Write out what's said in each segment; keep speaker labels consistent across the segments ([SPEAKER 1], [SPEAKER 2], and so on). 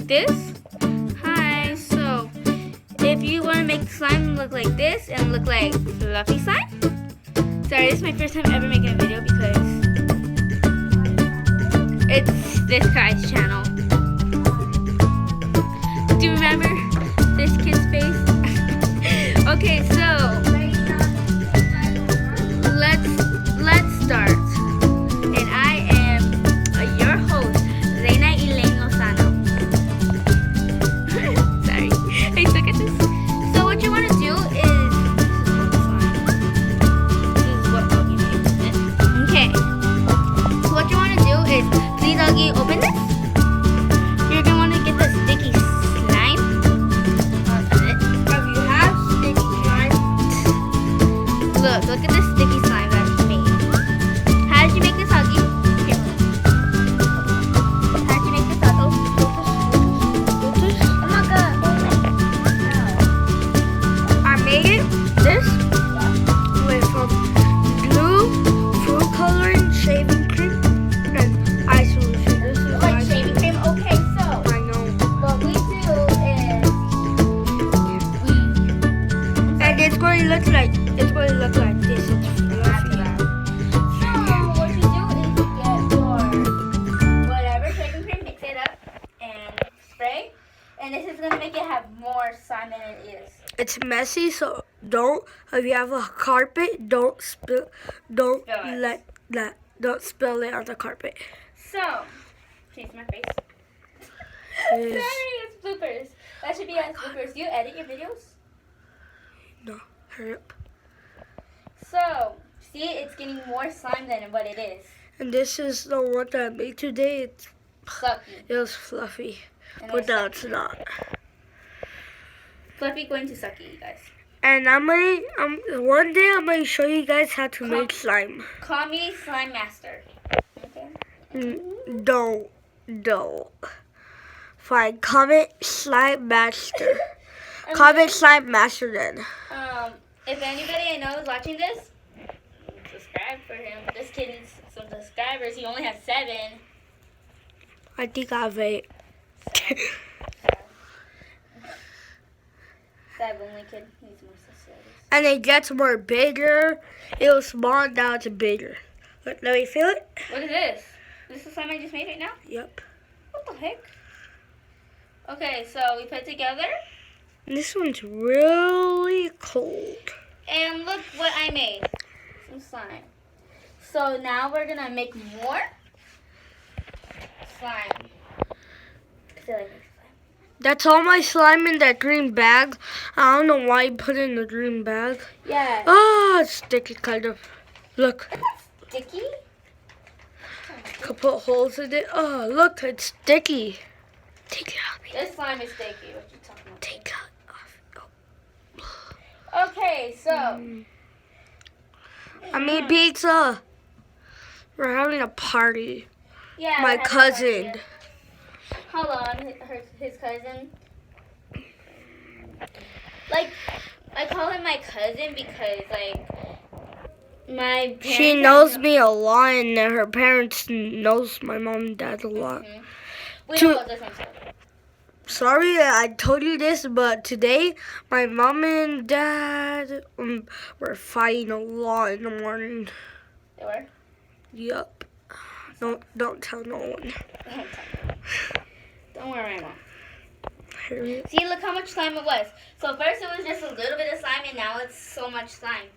[SPEAKER 1] this. Hi, so if you want to make slime look like this and look like fluffy slime. Sorry, this is my first time ever making a video because it's this guy's channel. Do you remember this kid's face? Okay, so let's start. And I am your host, Reina Elaine Lozano. Sorry, I suck at this. So what you want to do is okay. So what you want to do is, please Augie, open this. You're gonna want to get the sticky slime. Open it.
[SPEAKER 2] If you have sticky slime,
[SPEAKER 1] Look at this sticky slime that she made. How did you make this, Augie? Here, how did you make this, Augie?
[SPEAKER 2] oh my god. I made it this with glue, food coloring, shaving cream, and eye solution. This is
[SPEAKER 1] Like
[SPEAKER 2] eye
[SPEAKER 1] shaving cream? Okay, so
[SPEAKER 2] I know.
[SPEAKER 1] what we do is
[SPEAKER 2] And it's going to look like this. It's fluffy.
[SPEAKER 1] So what you do is you get your whatever shaving cream, mix it up and spray. And this is gonna make it have more slime than it is.
[SPEAKER 2] It's messy, so don't. If you have a carpet, don't spill. Don't
[SPEAKER 1] Spill it.
[SPEAKER 2] Don't spill it on the carpet.
[SPEAKER 1] So, please my face.
[SPEAKER 2] Yes.
[SPEAKER 1] Sorry, it's bloopers. That should be as bloopers. Do you edit your videos?
[SPEAKER 2] No, hurry up.
[SPEAKER 1] So, see, it's getting more slime than what it is.
[SPEAKER 2] And this is the one that I made today.
[SPEAKER 1] Sucky.
[SPEAKER 2] It was fluffy,
[SPEAKER 1] And
[SPEAKER 2] but
[SPEAKER 1] it's
[SPEAKER 2] now
[SPEAKER 1] sucky.
[SPEAKER 2] it's not.
[SPEAKER 1] Fluffy going to sucky, you guys.
[SPEAKER 2] And one day I'm gonna show you guys how to make slime.
[SPEAKER 1] Call me Slime Master. Okay?
[SPEAKER 2] Don't. Fine, comment slime master. Comment slime master then.
[SPEAKER 1] If anybody I know is watching this, subscribe for him. This kid needs some subscribers. He only has 7.
[SPEAKER 2] I think I have 8.
[SPEAKER 1] That only kid needs more subscribers.
[SPEAKER 2] And it gets more bigger. It was small, now it's bigger. Let me feel it.
[SPEAKER 1] What is this? This is the slime I just made right now?
[SPEAKER 2] Yep.
[SPEAKER 1] What the heck? Okay, so we put it together.
[SPEAKER 2] This one's really cold.
[SPEAKER 1] And look what I made. Some slime. So now we're going to make more slime. I feel like
[SPEAKER 2] That's all my slime in that green bag. I don't know why you put it in the green bag.
[SPEAKER 1] yeah.
[SPEAKER 2] Ah, it's sticky kind of. Look,
[SPEAKER 1] Sticky?
[SPEAKER 2] could put holes in it. Oh, look, it's sticky. Take it off.
[SPEAKER 1] This slime is sticky. What you talking about?
[SPEAKER 2] Take it off.
[SPEAKER 1] Okay, so
[SPEAKER 2] I made pizza. We're having a party.
[SPEAKER 1] yeah,
[SPEAKER 2] My
[SPEAKER 1] I had a
[SPEAKER 2] cousin.
[SPEAKER 1] party. Hold on, his cousin. Like, I call him my cousin because like my parents.
[SPEAKER 2] She knows me a lot, and her parents knows my mom and dad a lot.
[SPEAKER 1] Mhm. We
[SPEAKER 2] Two-
[SPEAKER 1] don't go different stuff.
[SPEAKER 2] Sorry I told you this, but today my mom and dad were fighting a lot in the morning.
[SPEAKER 1] They were.
[SPEAKER 2] Yup. Don't tell no one.
[SPEAKER 1] Don't worry, Mom.
[SPEAKER 2] Hurry up.
[SPEAKER 1] See, look how much slime it was. So first it was just a little bit of slime, and now it's so much slime.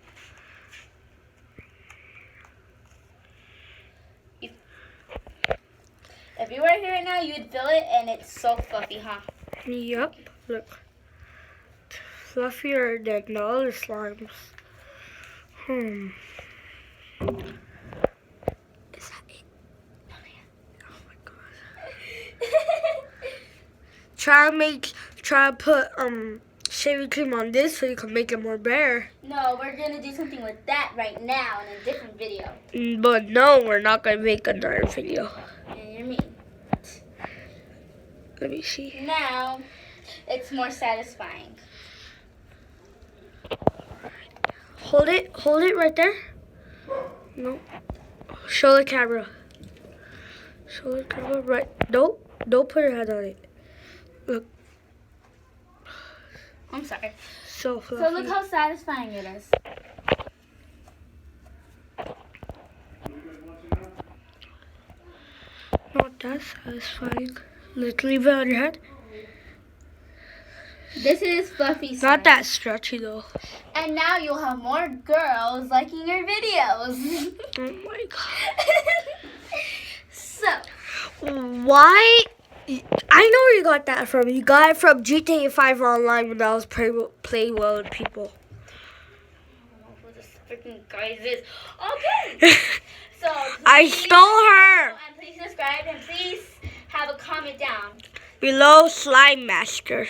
[SPEAKER 1] If you were here right now, you'd feel it, and it's so fluffy, huh?
[SPEAKER 2] Yup. Look. Fluffier than the other slimes. Is that it? Oh my god. Try to put shaving cream on this so you can make it more bare.
[SPEAKER 1] No, we're gonna do something with that right now in a different video.
[SPEAKER 2] But no, we're not gonna make another video.
[SPEAKER 1] And you're mean.
[SPEAKER 2] Let me see.
[SPEAKER 1] Now, it's more satisfying.
[SPEAKER 2] Hold it right there. No. Show the camera. Show the camera right. Don't put your hand on it. Look,
[SPEAKER 1] I'm sorry.
[SPEAKER 2] so fluffy.
[SPEAKER 1] So look how satisfying it is.
[SPEAKER 2] Not that satisfying. Let's leave it on your head.
[SPEAKER 1] This is fluffy slime.
[SPEAKER 2] Not that stretchy though.
[SPEAKER 1] And now you'll have more girls liking your videos.
[SPEAKER 2] Oh my god.
[SPEAKER 1] So,
[SPEAKER 2] Why? I know where you got that from. You got it from GTA 5 Online when I was playing well with people.
[SPEAKER 1] who this freaking guy is? Okay. So
[SPEAKER 2] I
[SPEAKER 1] please
[SPEAKER 2] stole her.
[SPEAKER 1] And please subscribe and please have a comment down.
[SPEAKER 2] Below Slime Master.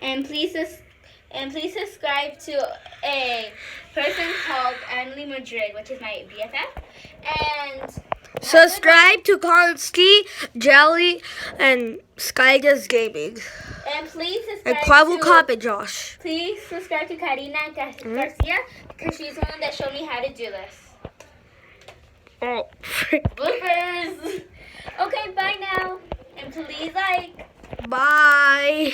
[SPEAKER 1] And please subscribe to a person called Emily Madrid, which is my BFF. And
[SPEAKER 2] Subscribe to Konski, Jelly, and Skygas Gaming.
[SPEAKER 1] And please
[SPEAKER 2] And
[SPEAKER 1] subscribe
[SPEAKER 2] Quavo
[SPEAKER 1] to
[SPEAKER 2] Cop and Josh.
[SPEAKER 1] Please subscribe to Karina Garcia because she's the one that showed me how to do this.
[SPEAKER 2] Oh,
[SPEAKER 1] Bloopers. Okay, bye now. And please like.
[SPEAKER 2] bye.